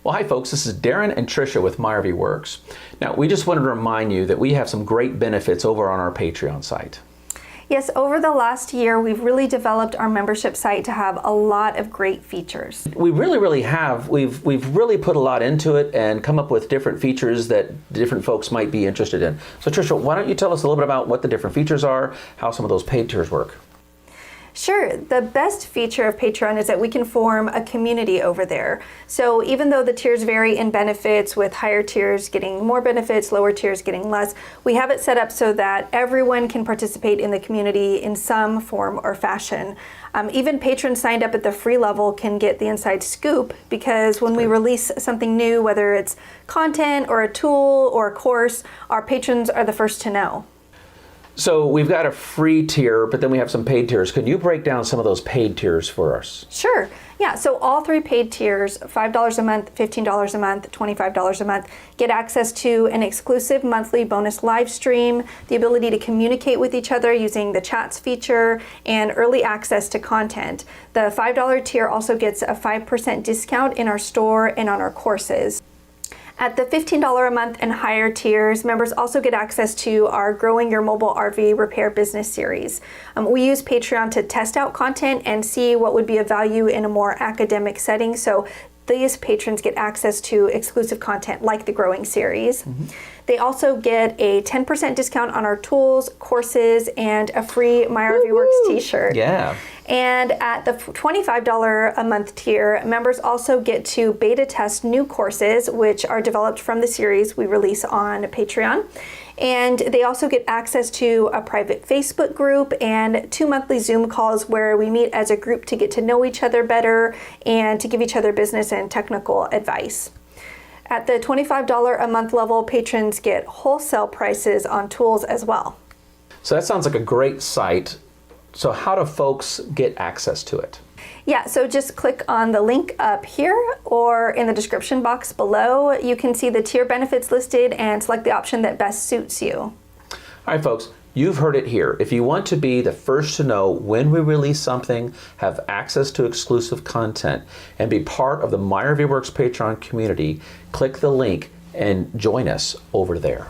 Well, hi folks, this is Darren and Tricia with MyRV Works. Now, we just wanted to remind you that we have some great benefits over on our Patreon site. Yes, over the last year, we've really developed our membership site to have a lot of great features. We really have. We've really put a lot into it and come up with different features that different folks might be interested in. So Tricia, why don't you tell us a little bit about what the different features are, how some of those paid tiers work? Sure. The best feature of Patreon is that we can form a community over there. So even though the tiers vary in benefits, with higher tiers getting more benefits, lower tiers getting less, we have it set up so that everyone can participate in the community in some form or fashion. Even patrons signed up at the free level can get the inside scoop, because when we release something new, whether it's content or a tool or a course, our patrons are the first to know. So we've got a free tier, but then we have some paid tiers. Could you break down some of those paid tiers for us? Sure. Yeah, so all three paid tiers, $5 a month, $15 a month, $25 a month, get access to an exclusive monthly bonus live stream, the ability to communicate with each other using the chats feature, and early access to content. The $5 tier also gets a 5% discount in our store and on our courses. At the $15 a month and higher tiers, members also get access to our Growing Your Mobile RV Repair Business series. We use Patreon to test out content and see what would be of value in a more academic setting. So these patrons get access to exclusive content like the Growing series. They also get a 10% discount on our tools, courses, and a free MyRV Works t-shirt. Yeah. And at the $25 a month tier, members also get to beta test new courses, which are developed from the series we release on Patreon. And they also get access to a private Facebook group and 2 monthly Zoom calls where we meet as a group to get to know each other better and to give each other business and technical advice. At the $25 a month level, patrons get wholesale prices on tools as well. So that sounds like a great site. So how do folks get access to it? Yeah, so just click on the link up here or in the description box below. You can see the tier benefits listed and select the option that best suits you. All right, folks, you've heard it here. If you want to be the first to know when we release something, have access to exclusive content, and be part of the MyRV Works Patreon community, click the link and join us over there.